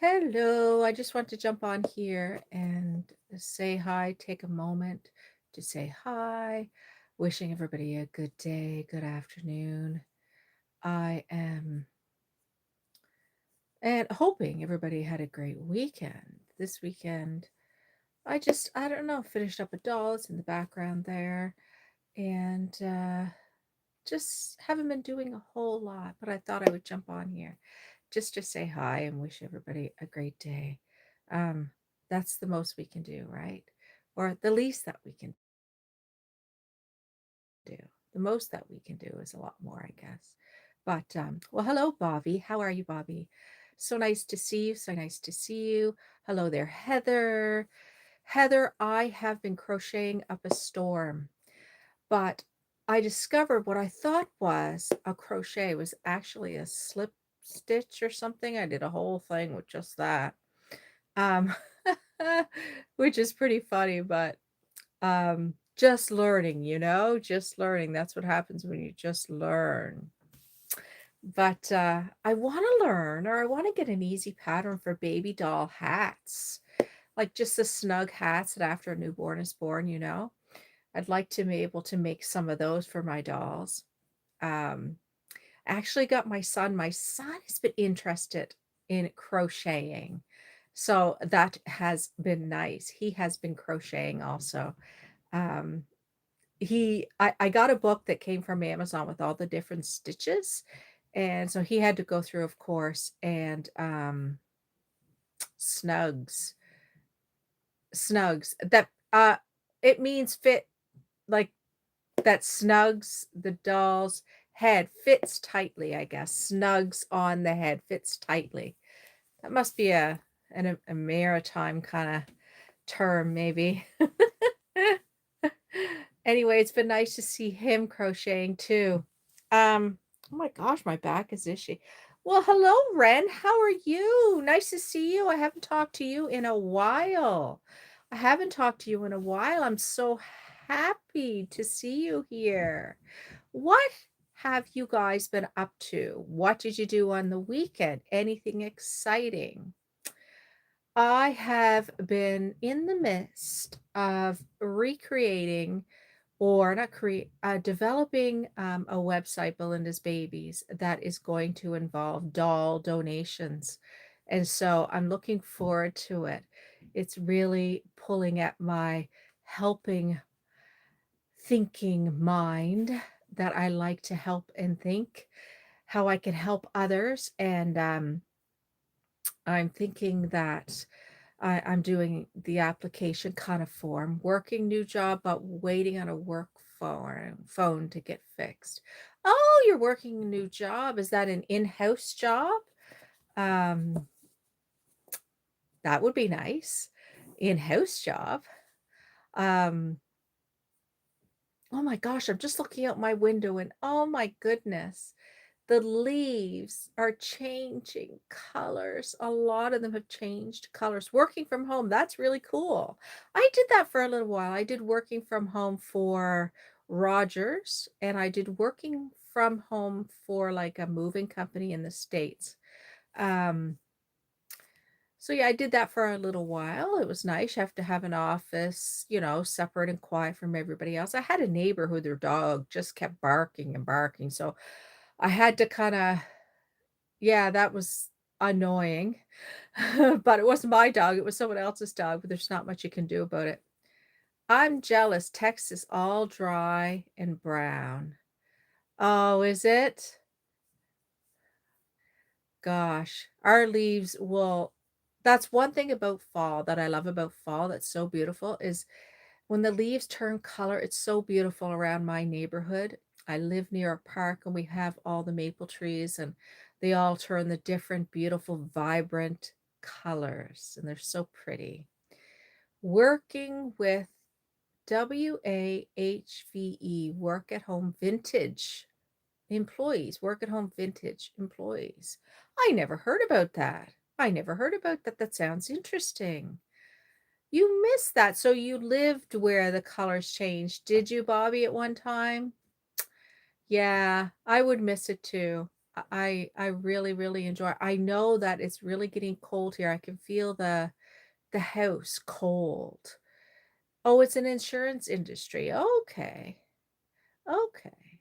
Hello, I just want to jump on here and say hi, take a moment to say hi, wishing everybody a good day, good afternoon. I am and hoping everybody had a great weekend. This weekend, I don't know, finished up a doll. It's in the background there, and just haven't been doing a whole lot, but I thought I would jump on here just to say hi and wish everybody a great day. Um, that's the most we can do, right? Or the least that we can do. The most that we can do is a lot more, I guess. But well, hello, Bobby. How are you, Bobby? So nice to see you. So nice to see you. Hello there, Heather. Heather, I have been crocheting up a storm, but I discovered what I thought was a crochet was actually a slip stitch or something. I did a whole thing with just that. Um, which is pretty funny, but just learning, just learning. That's what happens when you just learn. But I want to learn, or I want to get an easy pattern for baby doll hats, like just the snug hats that after a newborn is born. I'd like to be able to make some of those for my dolls. Um, I actually got my son has been interested in crocheting. So that has been nice. He has been crocheting also. Um, I got a book that came from Amazon with all the different stitches. And so he had to go through, of course, and snugs. Snugs. That it means fit, like that snugs the doll's head, fits tightly, I guess. Snugs on the head, fits tightly. That must be a maritime kind of term, maybe. Anyway, it's been nice to see him crocheting too. Oh my gosh, my back is itchy. Well, hello, Ren. How are you? Nice to see you. I haven't talked to you in a while. I haven't talked to you in a while. I'm so happy to see you here. What have you guys been up to? What did you do on the weekend? Anything exciting? I have been in the midst of recreating or not create developing a website, Belinda's Babies, that is going to involve doll donations. And so I'm looking forward to it. It's really pulling at my helping thinking mind that I like to help and think how I can help others. And I'm thinking that I'm doing the application kind of form, working new job, but waiting on a work phone to get fixed. Oh, you're working a new job. Is that an in-house job? Um, that would be nice. In-house job. Um, oh my gosh, I'm just looking out my window and oh my goodness. The leaves are changing colors. A lot of them have changed colors. Working from home, that's really cool. I did that for a little while. I did working from home for Rogers, and I did working from home for like a moving company in the States. Um, so yeah, I did that for a little while. It was nice. You have to have an office, separate and quiet from everybody else. I had a neighbor who their dog just kept barking and barking. So I had to kind of yeah, that was annoying. But it wasn't my dog, it was someone else's dog, but there's not much you can do about it. I'm jealous. Texas all dry and brown. Oh, is it? Gosh, our leaves will that's one thing about fall that I love about fall that's so beautiful is when the leaves turn color, it's so beautiful around my neighborhood. I live near a park and we have all the maple trees and they all turn the different, beautiful, vibrant colors and they're so pretty. Working with WAHVE, work at home vintage employees, work at home vintage employees. I never heard about that. I never heard about that. That sounds interesting. You missed that. So you lived where the colors changed. Did you, Bobby, at one time? Yeah, I would miss it too. I really, really enjoy. I know that it's really getting cold here. I can feel the house cold. Oh, it's an insurance industry. Okay. Okay.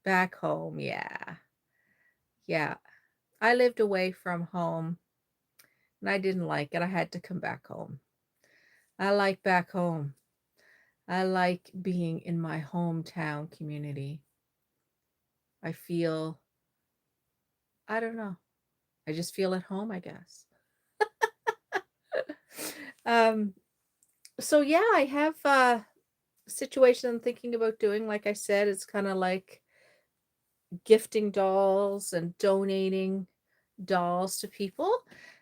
Back home, yeah. Yeah. I lived away from home and I didn't like it. I had to come back home. I like back home. I like being in my hometown community. I feel, I don't know. I just feel at home, I guess. um, so yeah, I have a situation I'm thinking about doing. Like I said, it's kind of like gifting dolls and donating dolls to people.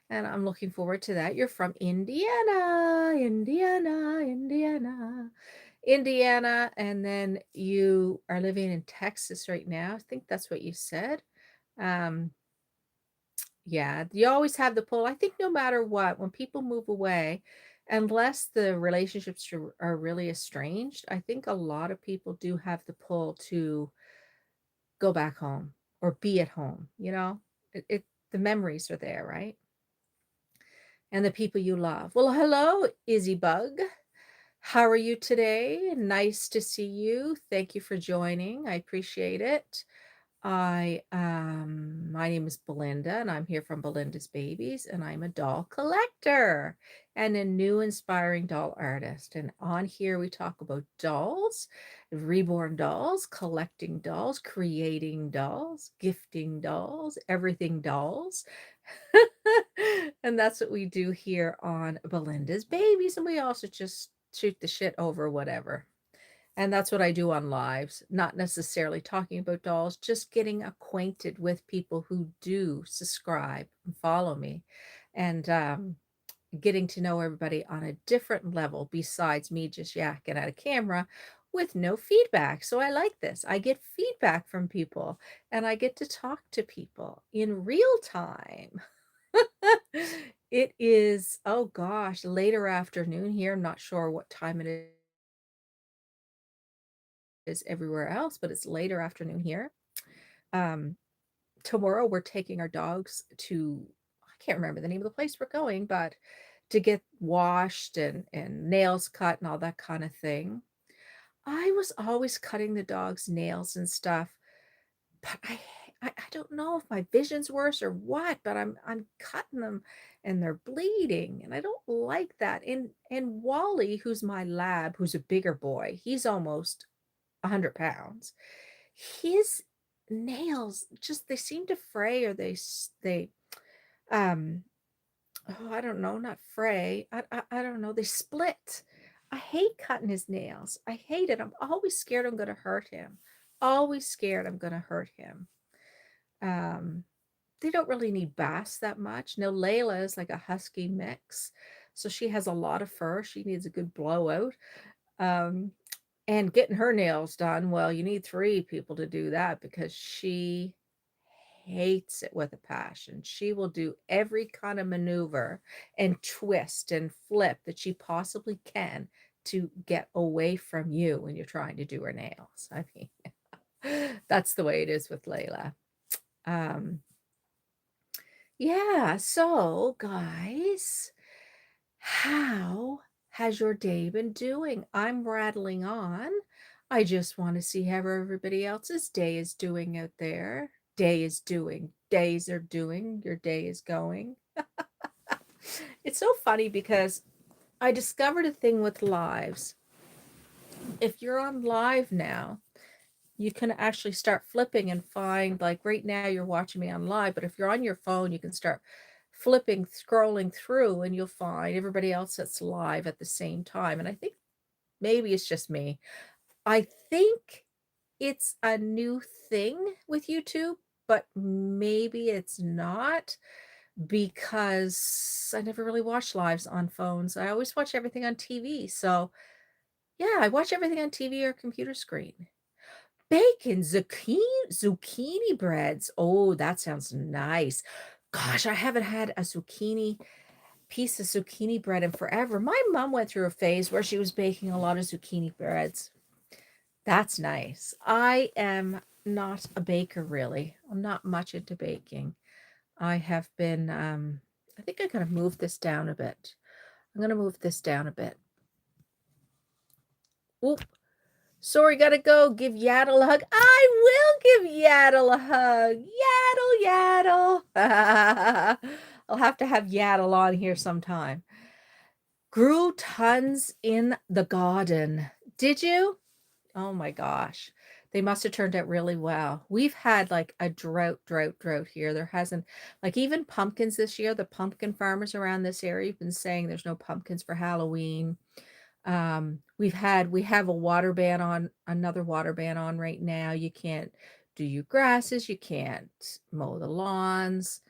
And I'm looking forward to that. You're from Indiana, Indiana, Indiana, Indiana. And then you are living in Texas right now. I think that's what you said. Um, yeah, you always have the pull. I think no matter what, when people move away, unless the relationships are really estranged, I think a lot of people do have the pull to go back home or be at home, you know? The memories are there, right? And the people you love. Well, hello, Izzy Bug. How are you today? Nice to see you. Thank you for joining. I appreciate it. My name is Belinda and I'm here from Belinda's Babies and I'm a doll collector and a new inspiring doll artist. And on here we talk about dolls, reborn dolls, collecting dolls, creating dolls, gifting dolls, everything dolls. And that's what we do here on Belinda's Babies. And we also just shoot the shit over whatever. And that's what I do on lives, not necessarily talking about dolls, just getting acquainted with people who do subscribe and follow me and getting to know everybody on a different level besides me just yakking at a camera with no feedback. So I like this. I get feedback from people and I get to talk to people in real time. It is, oh gosh, later afternoon here. I'm not sure what time it is everywhere else, but it's later afternoon here. Um, Tomorrow we're taking our dogs to, I can't remember the name of the place we're going, but to get washed and nails cut and all that kind of thing. I was always cutting the dog's nails and stuff, but I don't know if my vision's worse or what, but I'm cutting them and they're bleeding and I don't like that. And Wally, who's my lab, who's a bigger boy, he's almost 100 pounds. His nails just they seem to fray or they um oh, I don't know, not fray. I don't know, they split. I hate cutting his nails. I hate it. I'm always scared I'm going to hurt him. Always scared I'm going to hurt him. Um they don't really need baths that much. No, Layla is like a husky mix. So she has a lot of fur. She needs a good blowout. Um and getting her nails done, well, you need 3 people to do that because she hates it with a passion. She will do every kind of maneuver and twist and flip that she possibly can to get away from you when you're trying to do her nails. I mean, that's the way it is with Layla. Um, yeah, so guys, how has your day been doing? I'm rattling on. I just want to see how everybody else's day is doing out there. Day is doing. Days are doing. Your day is going. It's so funny because I discovered a thing with lives. If you're on live now, you can actually start flipping and find, like right now you're watching me on live, but if you're on your phone, you can start flipping, scrolling through, and you'll find everybody else that's live at the same time. And I think maybe it's just me. I think it's a new thing with YouTube, but maybe it's not because I never really watch lives on phones. I always watch everything on TV. So yeah, I watch everything on TV or computer screen. Bacon, zucchini breads. Oh, that sounds nice. Gosh, I haven't had a piece of zucchini bread in forever. My mom went through a phase where she was baking a lot of zucchini breads. That's nice. I am not a baker really. I'm not much into baking. I have been, I think I gotta move this down a bit. I'm gonna move this down a bit. Oop. Sorry, gotta go. Give Yaddle a hug. I will give Yaddle a hug. Yaddle, Yaddle. I'll have to have Yaddle on here sometime. Grew tons in the garden. Did you? Oh my gosh. They must have turned out really well. We've had like a drought here. There hasn't, like, even pumpkins this year. The pumpkin farmers around this area have been saying there's no pumpkins for Halloween. We have a water ban on, another water ban on right now. You can't do your grasses, you can't mow the lawns,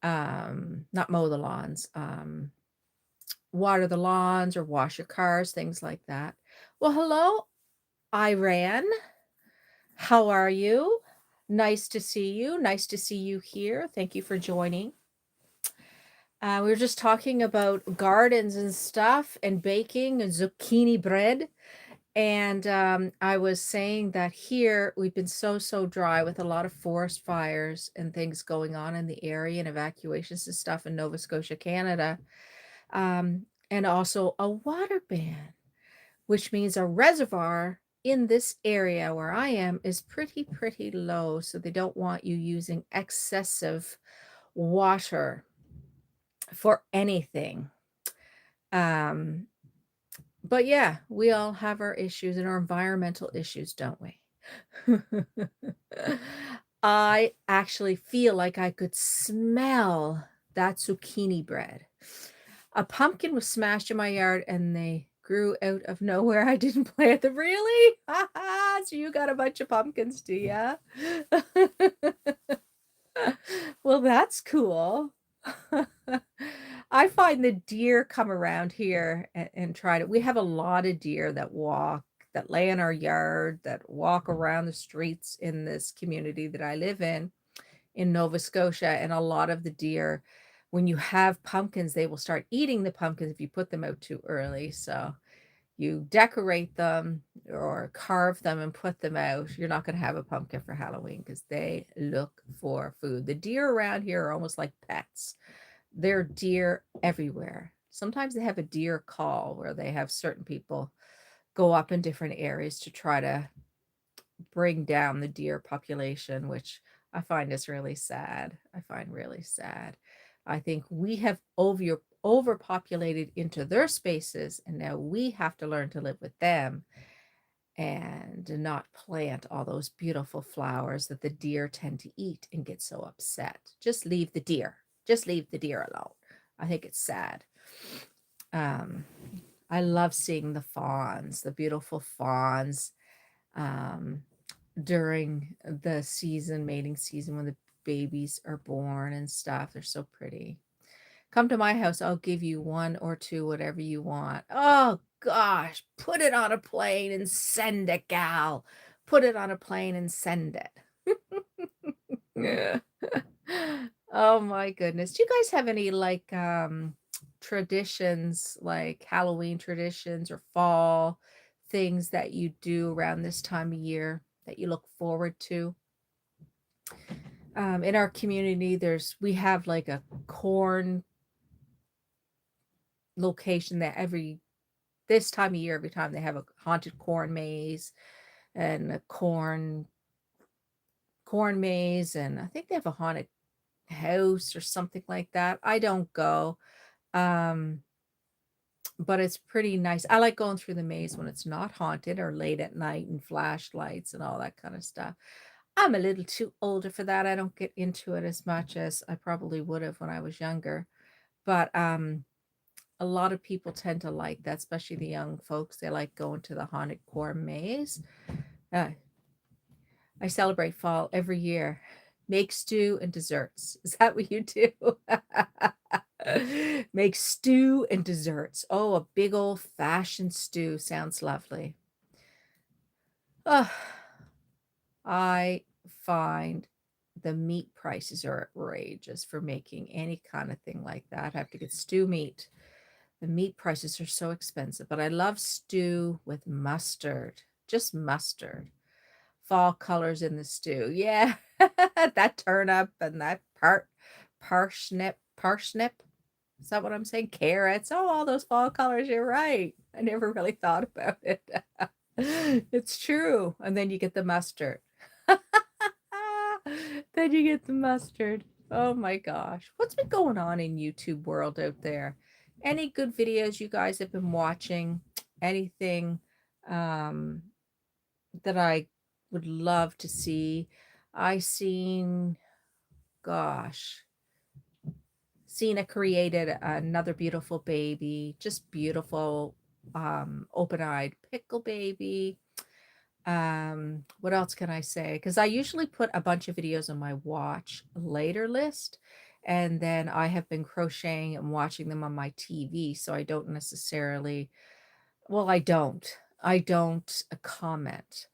not mow the lawns, water the lawns or wash your cars, things like that. Well, hello, Iran. How are you? Nice to see you. Nice to see you here. Thank you for joining. We were just talking about gardens and stuff and baking and zucchini bread. And I was saying that here we've been so dry with a lot of forest fires and things going on in the area and evacuations and stuff in Nova Scotia, Canada. And also a water ban, which means a reservoir in this area where I am is pretty low. So they don't want you using excessive water for anything. But yeah, we all have our issues and our environmental issues, don't we? I actually feel like I could smell that zucchini bread. A pumpkin was smashed in my yard and they grew out of nowhere. I didn't plant them. Really? So you got a bunch of pumpkins, do ya? Well, that's cool. I find the deer come around here and try to. We have a lot of deer that walk, that lay in our yard, that walk around the streets in this community that I live in Nova Scotia. And a lot of the deer, when you have pumpkins, they will start eating the pumpkins if you put them out too early. So you decorate them or carve them and put them out. You're not going to have a pumpkin for Halloween because they look for food. The deer around here are almost like pets. There are deer everywhere. Sometimes they have a deer call where they have certain people go up in different areas to try to bring down the deer population, which I find is really sad. I find really sad. I think we have overpopulated into their spaces, and now we have to learn to live with them and not plant all those beautiful flowers that the deer tend to eat and get so upset. Just leave the deer. Just leave the deer alone. I think it's sad. I love seeing the fawns, the beautiful fawns, during the season, mating season, when the babies are born and stuff. They're so pretty. Come to my house. I'll give you one or two, whatever you want. Oh gosh, put it on a plane and send it, gal. Put it on a plane and send it. Oh my goodness. Do you guys have any like traditions, like Halloween traditions or fall things that you do around this time of year that you look forward to? In our community, we have like a corn location that this time of year, every time they have a haunted corn maze and a corn maze, and I think they have a haunted house or something like that. I don't go. Um, but it's pretty nice. I like going through the maze when it's not haunted or late at night and flashlights and all that kind of stuff. I'm a little too older for that. I don't get into it as much as I probably would have when I was younger. But a lot of people tend to like that, especially the young folks. They like going to the haunted corn maze. Uh, I celebrate fall every year. Make stew and desserts. Is that what you do? Make stew and desserts. Oh, a big old fashioned stew sounds lovely. Oh, I find the meat prices are outrageous for making any kind of thing like that. I have to get stew meat. The meat prices are so expensive, but I love stew with mustard, just mustard. fall colors in the stew. Yeah, that turnip and that parsnip. Is that what I'm saying? Carrots. Oh, all those fall colors. You're right. I never really thought about it. It's true. And then you get the mustard. Then you get the mustard. Oh my gosh. What's been going on in YouTube world out there? Any good videos you guys have been watching? Anything um that I would love to see? I seen, gosh, Cena created another beautiful baby, just beautiful, open-eyed pickle baby. What else can I say? Because I usually put a bunch of videos on my watch later list, and then I have been crocheting and watching them on my TV, so I don't necessarily, well, I don't comment,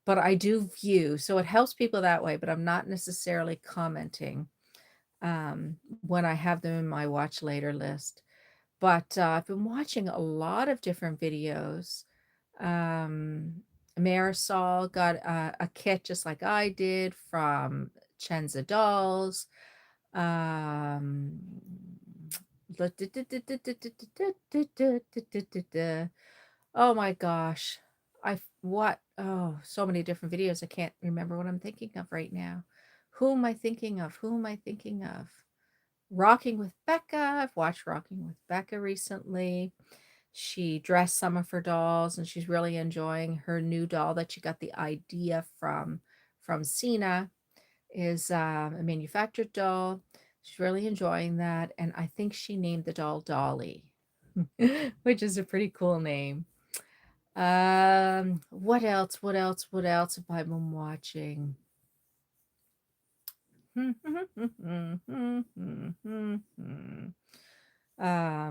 but I do view, so it helps people that way, but I'm not necessarily commenting when I have them in my watch later list. But I've been watching a lot of different videos. Um, Marisol got a kit just like I did from Chenza Dolls. Um, oh my gosh. So many different videos. I can't remember what I'm thinking of right now. Who am I thinking of? Who am I thinking of? Rocking with Becca. I've watched Rocking with Becca recently. She dressed some of her dolls and she's really enjoying her new doll that she got the idea from Cena is a manufactured doll. She's really enjoying that, and I think she named the doll Dolly, which is a pretty cool name. What else? What else? What else have I been watching?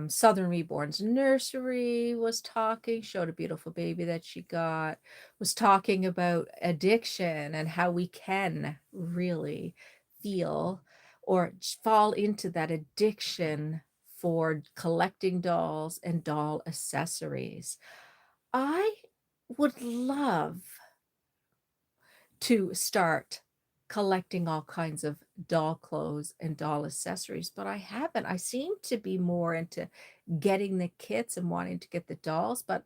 Southern Reborn's nursery was talking, showed a beautiful baby that she got, was talking about addiction and how we can really feel or fall into that addiction for collecting dolls and doll accessories. I would love to start collecting all kinds of doll clothes and doll accessories, but I haven't. I seem to be more into getting the kits and wanting to get the dolls, but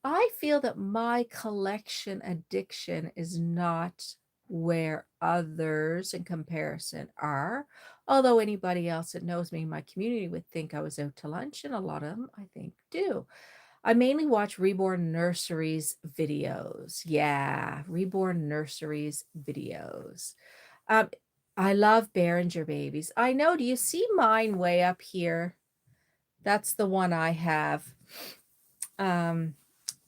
I feel that my collection addiction is not where others in comparison are. Although anybody else that knows me in my community would think I was out to lunch, and a lot of them I think do. I mainly watch Reborn Nurseries videos. Yeah, Reborn Nurseries videos. Um, I love Behringer babies. I know. Do you see mine way up here? That's the one I have. Um,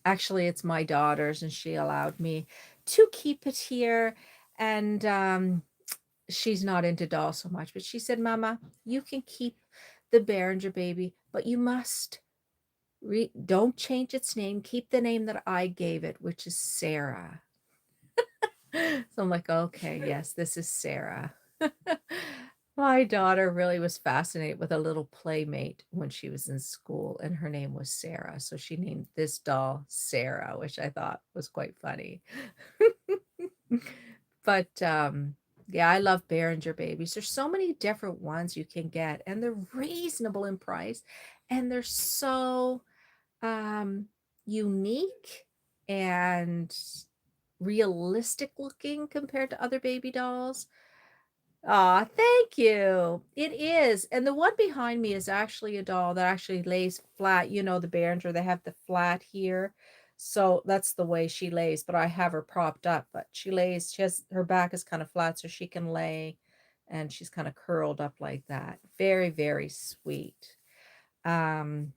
Actually, it's my daughter's, and she allowed me to keep it here. And she's not into dolls so much, but she said, Mama, you can keep the Behringer baby, but you must don't change its name. Keep the name that I gave it, which is Sarah. So I'm like, okay, yes, this is Sarah. My daughter really was fascinated with a little playmate when she was in school, and her name was Sarah. So she named this doll Sarah, which I thought was quite funny. But yeah, I love Behringer babies. There's so many different ones you can get, and they're reasonable in price, and they're so unique and realistic looking compared to other baby dolls. Aw, thank you. It is. And the one behind me is actually a doll that actually lays flat. You know, the Behringer, they have the flat here. So that's the way she lays, but I have her propped up, but she has, her back is kind of flat so she can lay, and she's kind of curled up like that. Very, very sweet. Um,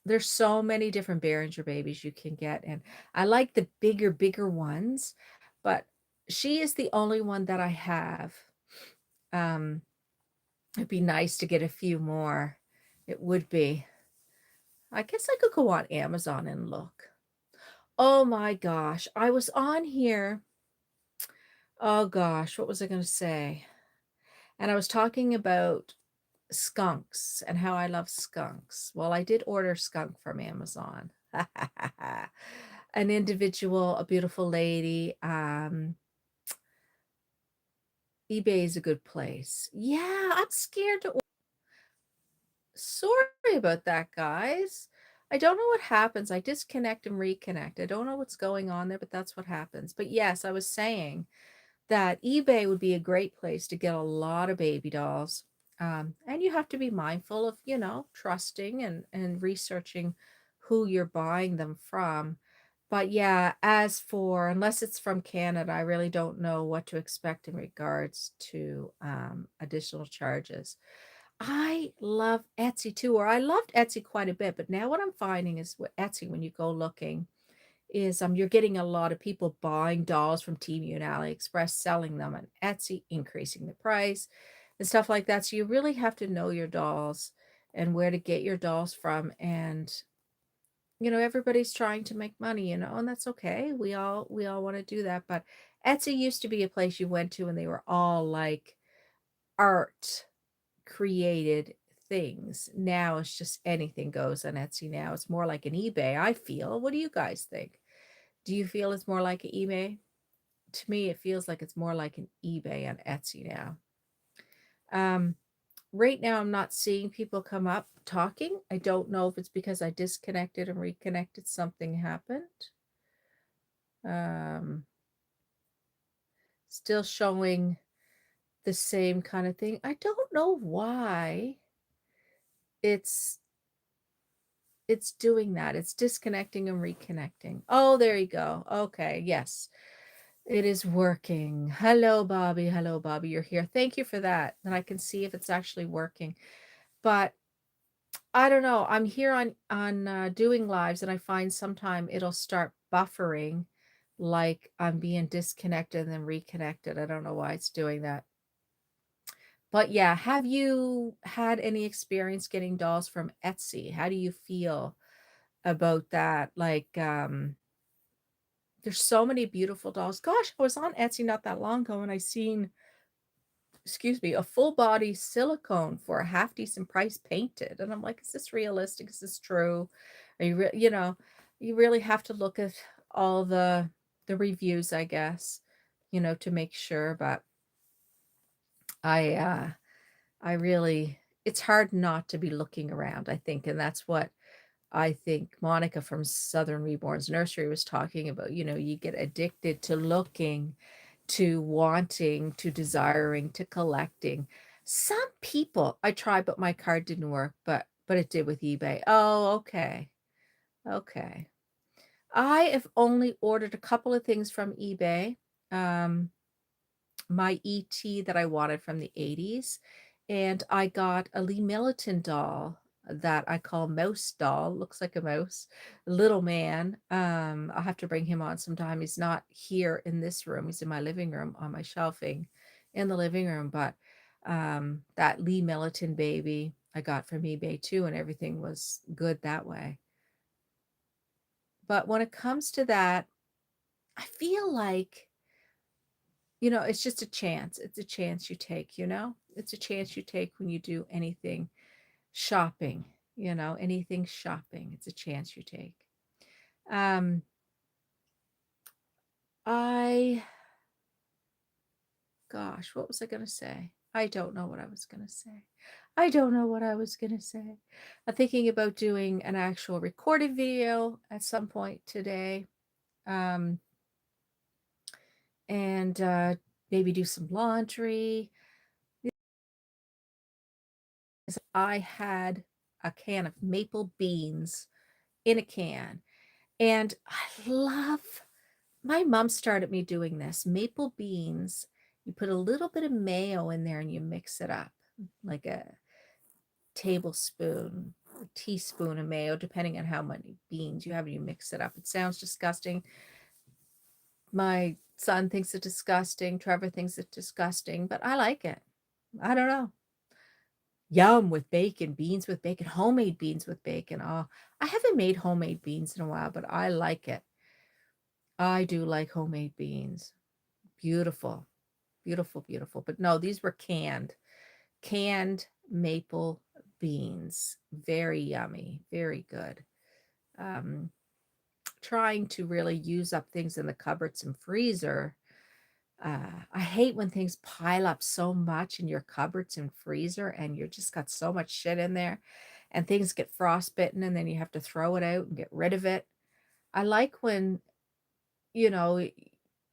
there's so many different Behringer babies you can get, and I like the bigger ones, but she is the only one that I have. Um, it'd be nice to get a few more. It would be. I guess I could go on Amazon and look. Oh my gosh, I was on here. Oh gosh, what was I going to say? And I was talking about skunks and how I love skunks. Well, I did order skunk from Amazon. an individual, a beautiful lady. eBay is a good place. Yeah, I'm scared to. Sorry about that, guys. I don't know what happens. I disconnect and reconnect. I don't know what's going on there, but that's what happens. But yes, I was saying that eBay would be a great place to get a lot of baby dolls. And you have to be mindful of, trusting and researching who you're buying them from. But yeah, as for, unless it's from Canada, I really don't know what to expect in regards to additional charges. I love Etsy too, or I loved Etsy quite a bit, but now what I'm finding is with Etsy, when you go looking, is you're getting a lot of people buying dolls from Temu and AliExpress, selling them on Etsy, increasing the price and stuff like that. So you really have to know your dolls and where to get your dolls from. And everybody's trying to make money, and that's okay. We all want to do that. But Etsy used to be a place you went to and they were all like art created things. Now it's just anything goes on Etsy now. It's more like an eBay, I feel. What do you guys think? Do you feel it's more like an eBay? To me, it feels like it's more like an eBay on Etsy now. Um, right now, I'm not seeing people come up talking. I don't know if it's because I disconnected and reconnected, something happened. Um, still showing the same kind of thing. I don't know why it's it's doing that. It's disconnecting and reconnecting. Oh, there you go. Okay, yes. It is working. Hello, Bobby. Hello, Bobby. You're here. Thank you for that. And I can see if it's actually working. But I don't know. I'm here on doing lives, and I find sometime it'll start buffering, like I'm being disconnected and then reconnected. I don't know why it's doing that. But yeah, have you had any experience getting dolls from Etsy? How do you feel about that? Like, there's so many beautiful dolls. Gosh, I was on Etsy not that long ago and I seen, excuse me, a full body silicone for a half decent price painted. And I'm like, is this realistic? Is this true? Are you really have to look at all the reviews, I guess, to make sure. But I I really, it's hard not to be looking around, I think. And that's what I think Monica from Southern Reborn's Nursery was talking about. You get addicted to looking, to wanting, to desiring, to collecting. Some people I tried, but my card didn't work, but it did with eBay. Oh, okay. Okay. I have only ordered a couple of things from eBay. Um, my ET that I wanted from the 80s. And I got a Lee Milliton doll that I call Mouse Doll. Looks like a mouse. Little man. I'll have to bring him on sometime. He's not here in this room. He's in my living room on my shelving in the living room. But that Lee Milliton baby I got from eBay too, and everything was good that way. But when it comes to that, I feel like it's just a chance. It's a chance you take. It's a chance you take when you do anything shopping, anything shopping. It's a chance you take. Um, I, gosh, what was I going to say? I don't know what I was going to say. I don't know what I was going to say. I'm thinking about doing an actual recorded video at some point today. Um, and maybe do some laundry. I had a can of maple beans in a can. And I love, my mom started me doing this maple beans. You put a little bit of mayo in there and you mix it up like a tablespoon, a teaspoon of mayo, depending on how many beans you have, and you mix it up. It sounds disgusting. My son thinks it's disgusting. Trevor thinks it's disgusting, but I like it. I don't know. Yum with bacon, beans with bacon, homemade beans with bacon. Oh, I haven't made homemade beans in a while, but I like it. I do like homemade beans. Beautiful, beautiful, beautiful. But no, these were canned maple beans. Very yummy, very good. trying to really use up things in the cupboards and freezer. I hate when things pile up so much in your cupboards and freezer and you just got so much shit in there and things get frostbitten and then you have to throw it out and get rid of it. I like when, you know,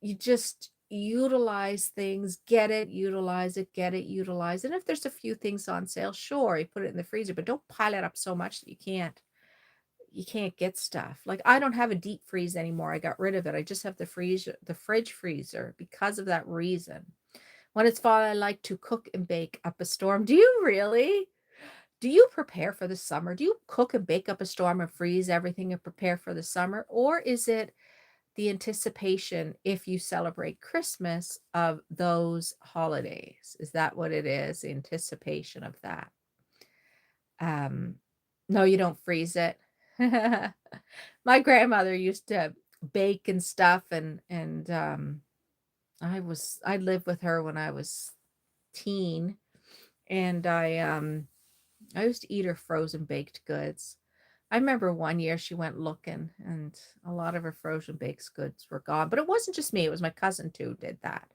you just utilize things, get it, utilize it, get it, utilize. And if there's a few things on sale, sure, you put it in the freezer, but don't pile it up so much that you can't get stuff. Like I don't have a deep freeze anymore. I got rid of it. I just have the fridge freezer because of that reason. When it's fall, I like to cook and bake up a storm. Do you really? Do you prepare for the summer? Do you cook and bake up a storm and freeze everything and prepare for the summer? Or is it the anticipation if you celebrate Christmas of those holidays? Is that what it is? Anticipation of that. Um, no, you don't freeze it. My grandmother used to bake and stuff and I lived with her when I was teen and I used to eat her frozen baked goods. I remember one year she went looking and a lot of her frozen baked goods were gone. But it wasn't just me, it was my cousin too did that.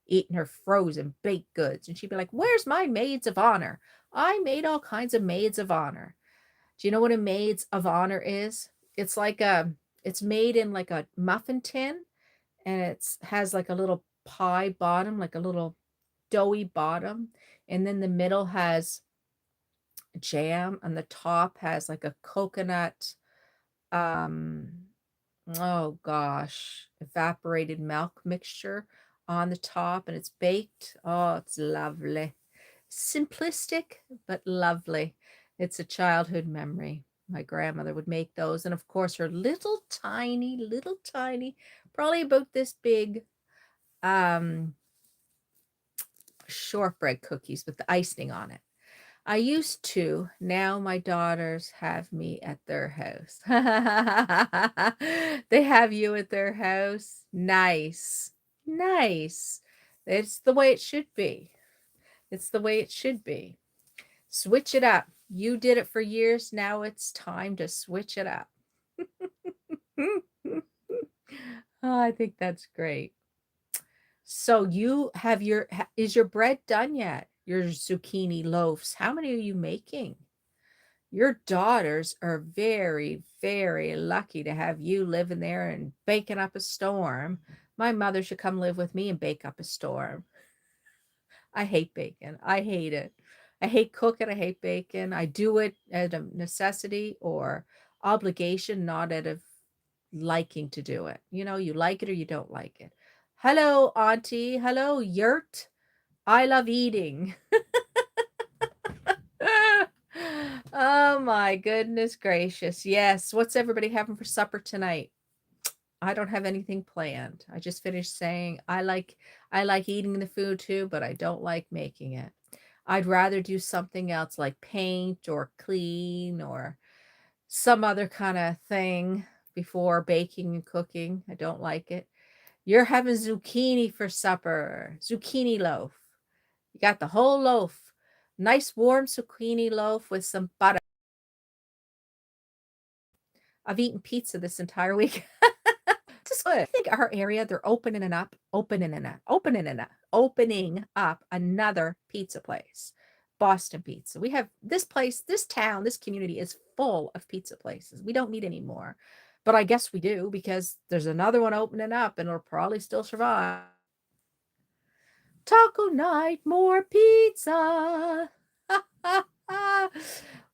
Eating her frozen baked goods. And she'd be like, "Where's my maids of honor? I made all kinds of maids of honor." Do you know what a maids of honor is? It's like it's made in like a muffin tin and it's has like a little pie bottom, like a little doughy bottom, and then the middle has jam and the top has like a coconut um oh gosh, evaporated milk mixture on the top and it's baked. Oh, it's lovely. Simplistic but lovely. It's a childhood memory. My grandmother would make those and of course her little tiny, probably about this big um shortbread cookies with the icing on it. I used to. Now my daughters have me at their house. They have you at their house. Nice. Nice. It's the way it should be. It's the way it should be. Switch it up. You did it for years. Now it's time to switch it up. Oh, I think that's great. So you have is your bread done yet? Your zucchini loaves. How many are you making? Your daughters are very, very lucky to have you living there and baking up a storm. My mother should come live with me and bake up a storm. I hate bacon. I hate it. I hate cooking. I hate bacon. I do it out of necessity or obligation, not out of liking to do it. You know, you like it or you don't like it. Hello, Auntie. Hello, Yurt. I love eating. Oh my goodness gracious. Yes. What's everybody having for supper tonight? I don't have anything planned. I just finished saying I like eating the food too, but I don't like making it. I'd rather do something else like paint or clean or some other kind of thing before baking and cooking. I don't like it. You're having zucchini for supper. Zucchini loaf. You got the whole loaf. Nice warm zucchini loaf with some butter. I've eaten pizza this entire week. Just I think our area, they're opening up another pizza place. Boston Pizza. We have this place, this town, this community is full of pizza places. We don't need any more. But I guess we do because there's another one opening up and it'll probably still survive. Taco night, more pizza.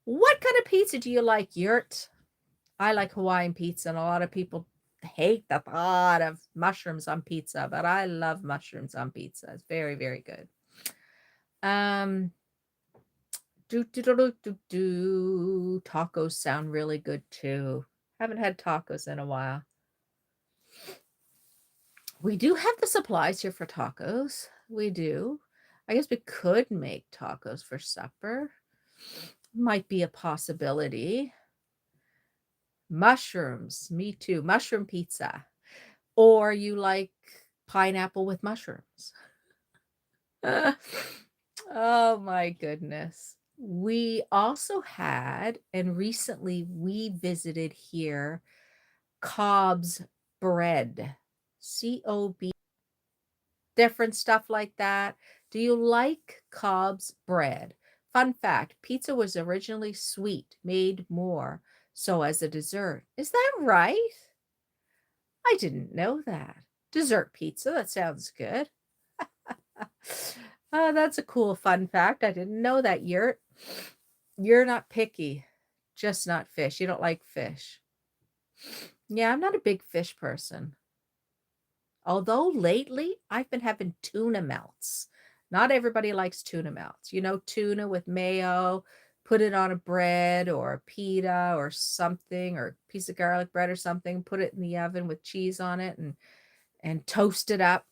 What kind of pizza do you like, Yurt? I like Hawaiian pizza, and a lot of people hate the thought of mushrooms on pizza, but I love mushrooms on pizza. It's very, very good. Um, Tacos sound really good too. Haven't had tacos in a while. We do have the supplies here for tacos. We do. I guess we could make tacos for supper. Might be a possibility. Mushrooms, me too. Mushroom pizza. Or you like pineapple with mushrooms. Oh my goodness. We also had, and recently we visited here, Cobb's bread. C-O-B. Different stuff like that. Do you like Cobb's bread? Fun fact, pizza was originally sweet, made more so as a dessert. Is that right? I didn't know that. Dessert pizza, that sounds good. That's a cool fun fact. I didn't know that. You're not picky, just not fish. You don't like fish. Yeah, I'm not a big fish person. Although lately I've been having tuna melts. Not everybody likes tuna melts. You know, tuna with mayo, put it on a bread or a pita or something, or a piece of garlic bread or something, put it in the oven with cheese on it and toast it up,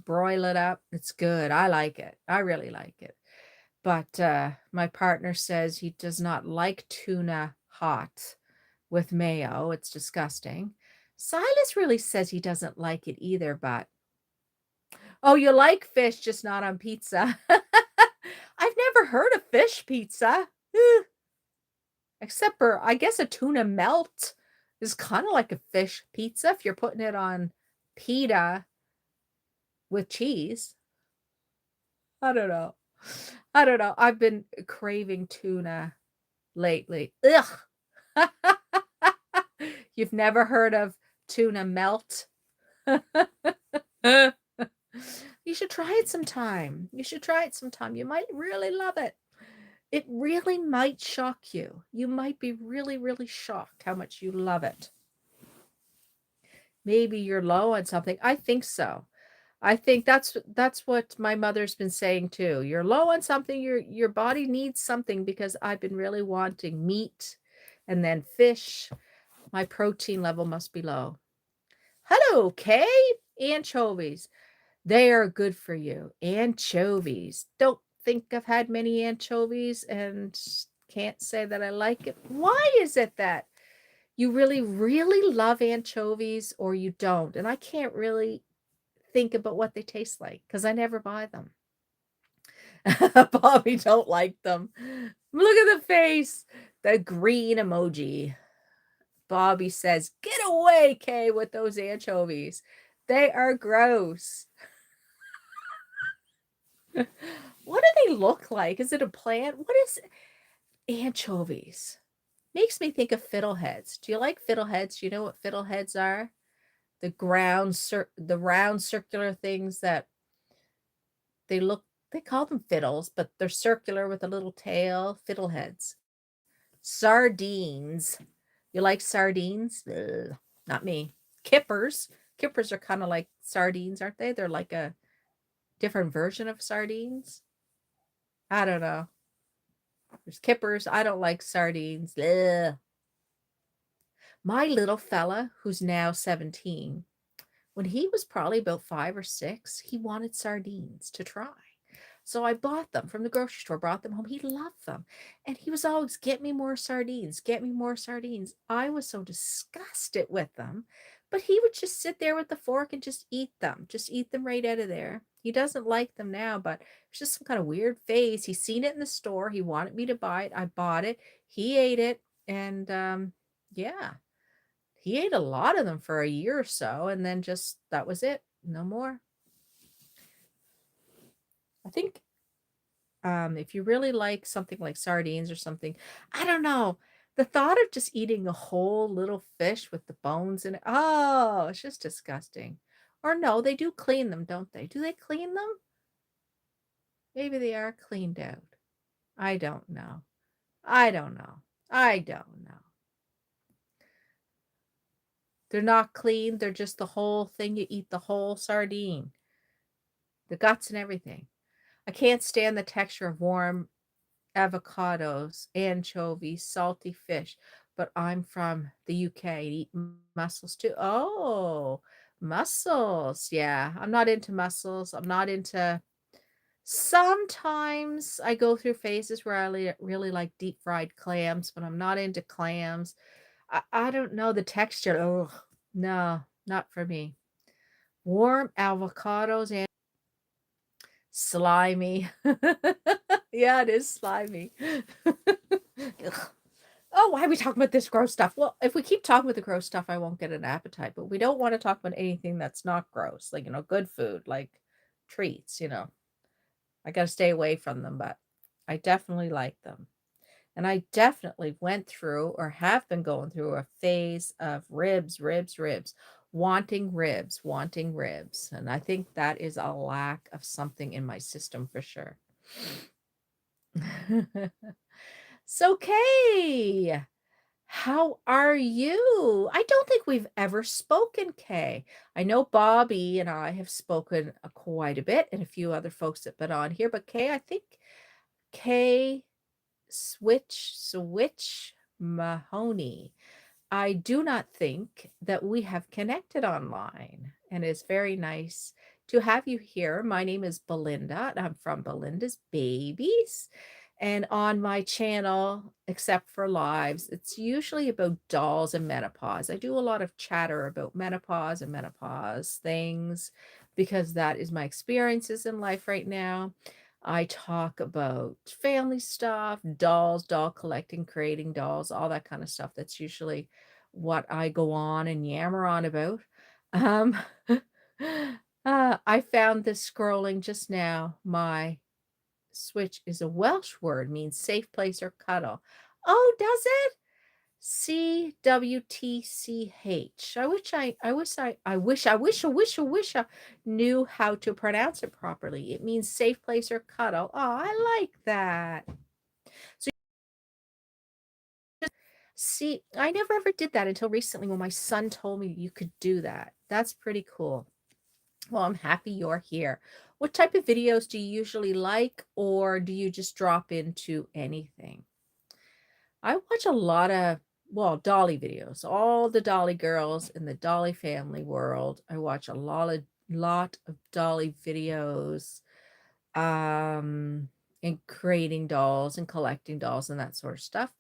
broil it up. It's good. I like it. I really like it. But my partner says he does not like tuna hot with mayo. It's disgusting. Silas really says he doesn't like it either, but oh, you like fish, just not on pizza. I've never heard of fish pizza. Except for, I guess, a tuna melt is kind of like a fish pizza if you're putting it on pita with cheese. I don't know. I don't know. I've been craving tuna lately. Ugh. You've never heard of tuna melt? You should try it sometime. You should try it sometime. You might really love it. It really might shock you. You might be really, really shocked how much you love it. Maybe you're low on something. I think so. I think that's what my mother's been saying too. You're low on something, your body needs something, because I've been really wanting meat and then fish. My protein level must be low. Hello, Kay. Anchovies. They are good for you. Anchovies. Don't think I've had many anchovies and can't say that I like it. Why is it that you really, really love anchovies or you don't? And I can't really think about what they taste like because I never buy them. Bobby don't like them. Look at the face. The green emoji. Bobby says, get away, Kay, with those anchovies. They are gross. What do they look like? Is it a plant? What is anchovies? Makes me think of fiddleheads. Do you like fiddleheads? Do you know what fiddleheads are? The round circular things that they call them fiddles, but they're circular with a little tail. Fiddleheads. Sardines. You like sardines? Ugh, not me. Kippers. Kippers are kind of like sardines, aren't they? They're like a different version of sardines. I don't know. There's kippers. I don't like sardines. Ugh. My little fella, who's now 17, when he was probably about 5 or 6, he wanted sardines to try. So I bought them from the grocery store, brought them home. He loved them. And he was always, get me more sardines, get me more sardines. I was so disgusted with them. But he would just sit there with the fork and just eat them right out of there. He doesn't like them now, but it's just some kind of weird phase. He's seen it in the store. He wanted me to buy it. I bought it. He ate it. And yeah, he ate a lot of them for a year or so. And then just, that was it. No more. I think if you really like something like sardines or something, I don't know. The thought of just eating a whole little fish with the bones in it, oh, it's just disgusting. Or no, they do clean them, don't they? Do they clean them? Maybe they are cleaned out. I don't know. I don't know. I don't know. They're not clean. They're just the whole thing. You eat the whole sardine, the guts and everything. I can't stand the texture of warm avocados, anchovies, salty fish, but I'm from the UK. Eat mussels too. Oh, mussels. Yeah, I'm not into mussels. I'm not into. Sometimes I go through phases where I really like deep fried clams, but I'm not into clams. I don't know the texture. Oh, no, not for me. Warm avocados and slimy. Yeah, it is slimy. Oh, why are we talking about this gross stuff? Well, if we keep talking about the gross stuff, I won't get an appetite, but we don't want to talk about anything that's not gross, like, good food, like treats, I got to stay away from them, but I definitely like them. And I definitely went through or have been going through a phase of ribs, ribs, ribs, wanting ribs, wanting ribs. And I think that is a lack of something in my system for sure. So, Kay, how are you? I don't think we've ever spoken, Kay. I know Bobby and I have spoken quite a bit, and a few other folks that have been on here, but Kay, I think Kay Switch Mahoney. I do not think that we have connected online, and it's very nice to have you here. My name is Belinda, and I'm from Belinda's Babies. And on my channel, except for lives, it's usually about dolls and menopause. I do a lot of chatter about menopause and menopause things because that is my experiences in life right now. I talk about family stuff, dolls, doll collecting, creating dolls, all that kind of stuff. That's usually what I go on and yammer on about. Um, I found this scrolling just now. My switch is a Welsh word, means safe place or cuddle. Oh, does it? CWTCH. I wish I knew how to pronounce it properly. It means safe place or cuddle. Oh, I like that. So see, I never ever did that until recently when my son told me you could do that. That's pretty cool. Well, I'm happy you're here. What type of videos do you usually like, or do you just drop into anything? I watch a lot of, well, Dolly videos, all the Dolly girls in the Dolly family world. I watch a lot of Dolly videos, um, and creating dolls and collecting dolls and that sort of stuff.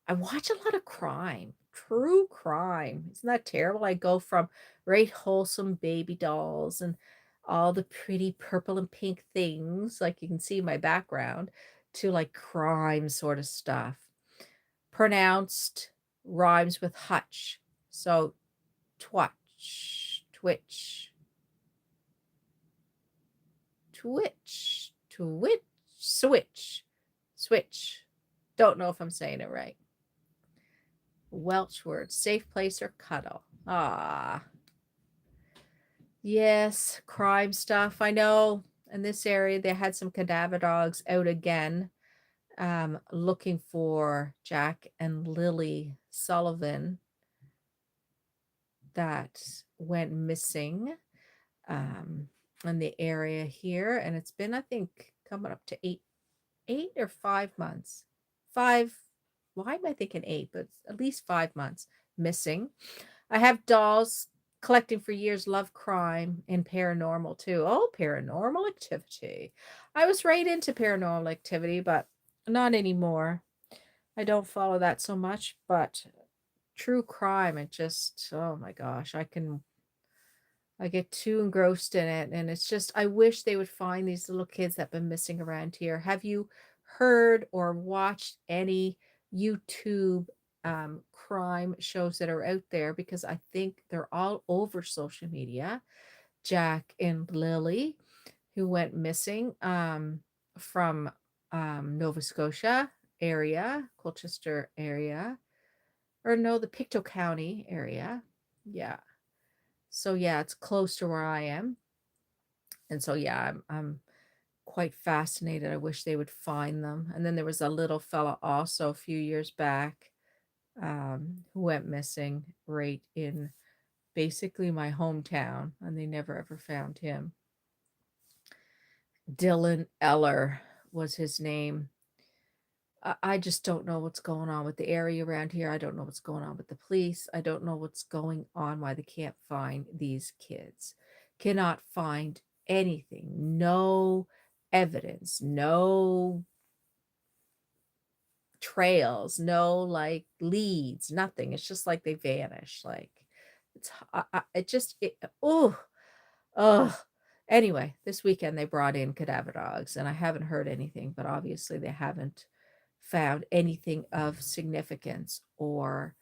I watch a lot of crime, true crime. Isn't that terrible? I go from very wholesome baby dolls and all the pretty purple and pink things, like you can see in my background, to like crime sort of stuff. Pronounced rhymes with hutch. So twitch, twitch, twitch, twitch, switch, switch. Don't know if I'm saying it right. Welsh word, safe place or cuddle. Ah, yes, crime stuff. I know in this area they had some cadaver dogs out again, looking for Jack and Lily Sullivan that went missing in the area here. And it's been, I think, coming up to eight or 5 months. Five, why am I thinking eight? But at least 5 months missing. I have dolls collecting for years, love crime and paranormal too. Oh, paranormal activity. I was right into paranormal activity, but not anymore. I don't follow that so much, but true crime, it just, oh my gosh, I get too engrossed in it. And it's just, I wish they would find these little kids that have been missing around here. Have you heard or watched any YouTube crime shows that are out there? Because I think they're all over social media. Jack and Lily, who went missing from Nova Scotia area, Colchester area, or no, the Pictou County area. Yeah. So yeah, it's close to where I am. And so yeah, I'm quite fascinated. I wish they would find them. And then there was a little fella also a few years back who went missing right in basically my hometown, and they never ever found him. Dylan Eller was his name. I just don't know what's going on with the area around here. I don't know what's going on with the police. I don't know what's going on, why they can't find these kids. Cannot find anything. No evidence, no trails, no like leads, nothing. It's just like they vanish. Like it's it just oh. Anyway, this weekend they brought in cadaver dogs, and I haven't heard anything, but obviously they haven't found anything of significance, or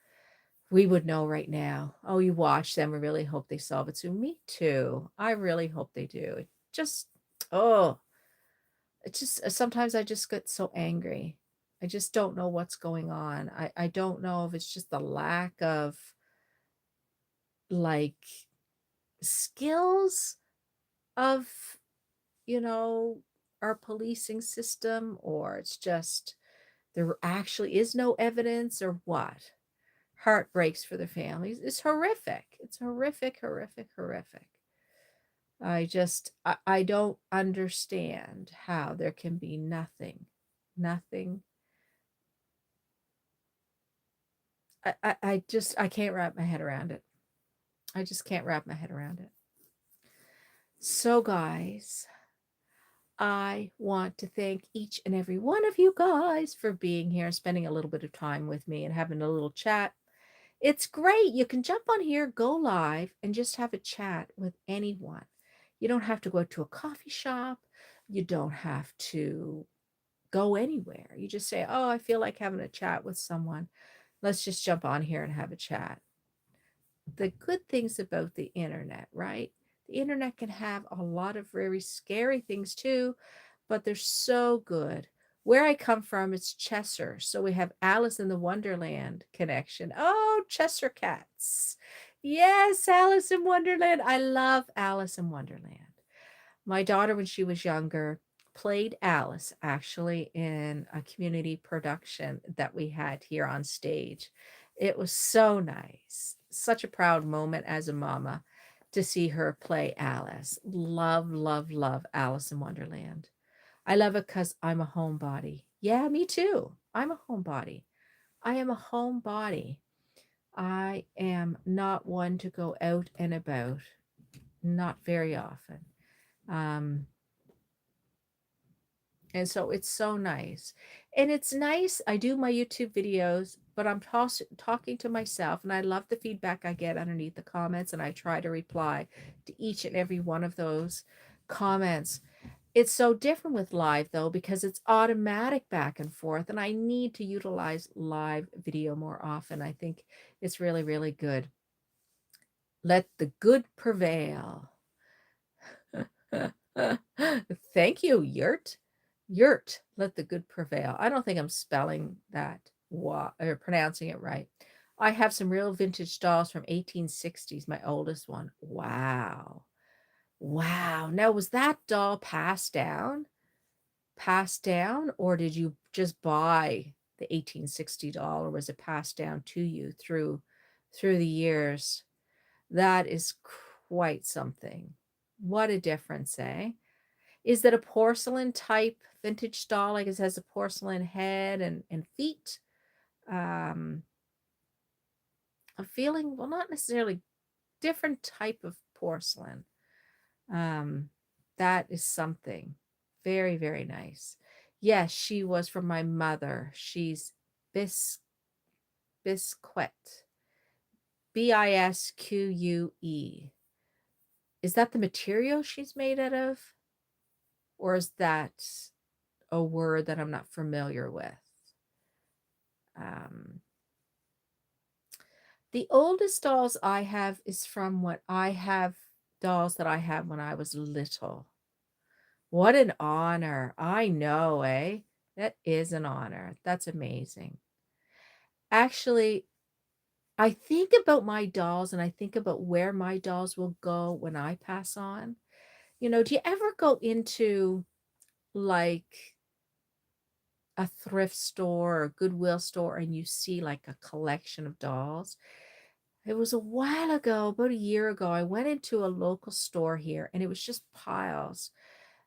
we would know right now. Oh, you watch them and really hope they solve it soon. Me too. I really hope they do. It just, oh, it just sometimes I just get so angry. I just don't know what's going on. I don't know if it's just the lack of like skills of, you know, our policing system, or it's just there actually is no evidence, or what. Heart breaks for the families. It's horrific. It's horrific, horrific, horrific. I don't understand how there can be nothing. I can't wrap my head around it. I just can't wrap my head around it. So, guys, I want to thank each and every one of you guys for being here and spending a little bit of time with me and having a little chat. It's great. You can jump on here, go live, and just have a chat with anyone. You don't have to go to a coffee shop. You don't have to go anywhere. You just say, oh, I feel like having a chat with someone. Let's just jump on here and have a chat. The good things about the internet, right? The internet can have a lot of very scary things too, but they're so good. Where I come from, it's Cheshire. So we have Alice in the Wonderland connection. Oh, Cheshire cats. Yes, Alice in Wonderland. I love Alice in Wonderland. My daughter, when she was younger, played Alice actually in a community production that we had here on stage. It was so nice. Such a proud moment as a mama to see her play Alice. Love, love, love Alice in Wonderland. I love it because I'm a homebody. Yeah, me too. I'm a homebody. I am a homebody. I am not one to go out and about, not very often. Um, And so it's so nice. And it's nice. I do my YouTube videos, but I'm talking to myself, and I love the feedback I get underneath the comments, and I try to reply to each and every one of those comments. It's so different with live, though, because it's automatic back and forth, and I need to utilize live video more often. I think it's really, really good. Let the good prevail. Thank you, Yurt. Yurt, let the good prevail. I don't think I'm spelling that or pronouncing it right. I have some real vintage dolls from 1860s, my oldest one. Wow. Wow. Now, was that doll passed down? Passed down, or did you just buy the 1860 doll, or was it passed down to you through the years? That is quite something. What a difference, eh? Is that a porcelain type vintage doll? Like it has a porcelain head and feet. Um, a feeling, well, not necessarily different type of porcelain. Um, that is something very, very nice. Yes, she was from my mother. She's Bisquette. Bisque. Is that the material she's made out of? Or is that a word that I'm not familiar with? Um, the oldest dolls I have is from what I have dolls that I had when I was little. What an honor. I know, eh? That is an honor. That's amazing. Actually, I think about my dolls and I think about where my dolls will go when I pass on. Do you ever go into like a thrift store or Goodwill store and you see like a collection of dolls? It was a while ago, about a year ago. I went into a local store here and it was just piles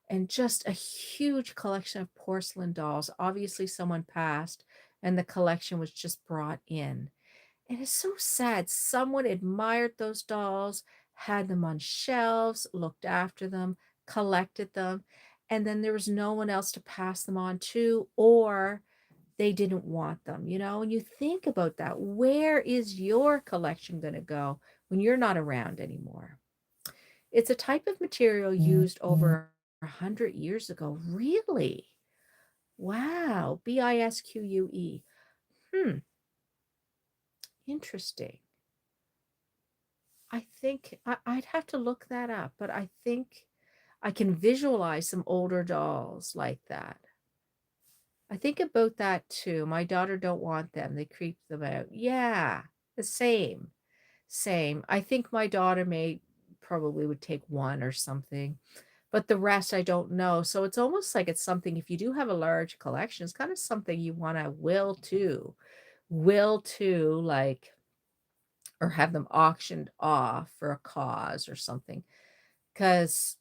and just a huge collection of porcelain dolls. Obviously, someone passed and the collection was just brought in. And it's so sad. Someone admired those dolls, had them on shelves, looked after them, collected them, and then there was no one else to pass them on to, or they didn't want them, and you think about that. Where is your collection going to go when you're not around anymore? It's a type of material used over 100 years ago. Really? Wow. Bisque. Hmm. Interesting. I think I'd have to look that up, but I think I can visualize some older dolls like that. I think about that too. My daughter don't want them. They creep them out. Yeah, the same. Same. I think my daughter may probably would take one or something, but the rest I don't know. So it's almost like it's something, if you do have a large collection, it's kind of something you want to will to like, or have them auctioned off for a cause or something. Because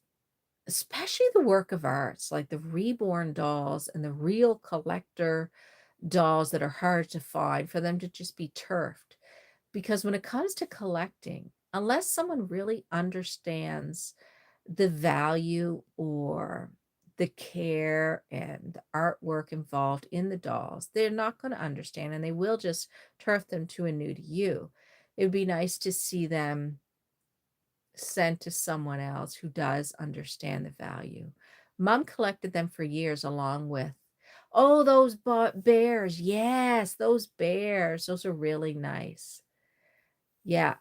especially the work of arts, like the reborn dolls and the real collector dolls that are hard to find, for them to just be turfed. Because when it comes to collecting, unless someone really understands the value or the care and the artwork involved in the dolls, they're not going to understand, and they will just turf them to a new to you. It would be nice to see them sent to someone else who does understand the value. Mom collected them for years along with, oh, those bears. Yes, those bears. Those are really nice. Yeah.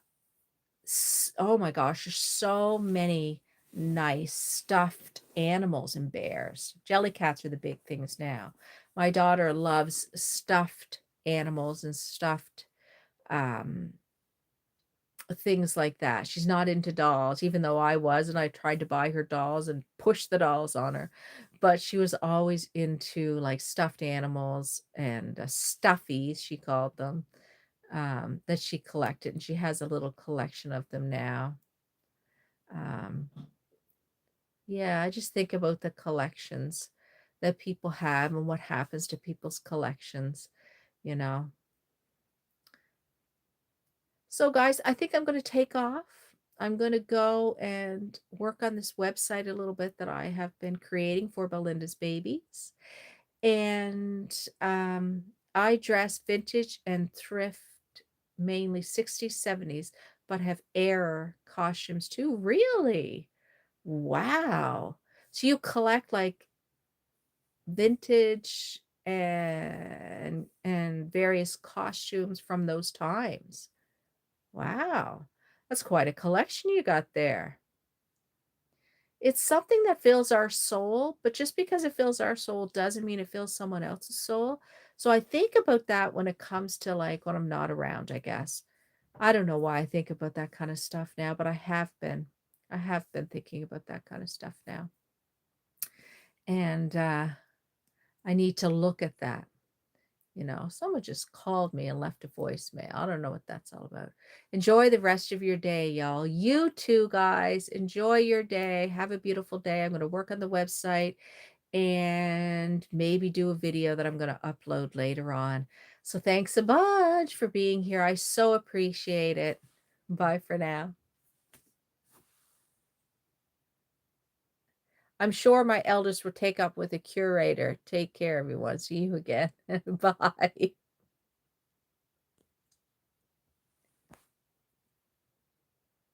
Oh my gosh, there's so many nice stuffed animals and bears. Jellycats are the big things now. My daughter loves stuffed animals and stuffed um things like that. She's not into dolls, even though I was, and I tried to buy her dolls and push the dolls on her. But she was always into like stuffed animals and stuffies, she called them, that she collected. And she has a little collection of them now. Um, yeah, I just think about the collections that people have and what happens to people's collections, you know. So, guys, I think I'm going to take off. I'm going to go and work on this website a little bit that I have been creating for Belinda's babies. And I dress vintage and thrift, mainly 60s, 70s, but have era costumes too. Really? Wow. So you collect like vintage and various costumes from those times. Wow. That's quite a collection you got there. It's something that fills our soul, but just because it fills our soul doesn't mean it fills someone else's soul. So I think about that when it comes to like when I'm not around, I guess. I don't know why I think about that kind of stuff now, but I have been. I have been thinking about that kind of stuff now. And I need to look at that. Someone just called me and left a voicemail. I don't know what that's all about. Enjoy the rest of your day, y'all. You too, guys. Enjoy your day. Have a beautiful day. I'm going to work on the website and maybe do a video that I'm going to upload later on. So thanks a bunch for being here. I so appreciate it. Bye for now. I'm sure my eldest will take up with a curator. Take care, everyone. See you again. Bye.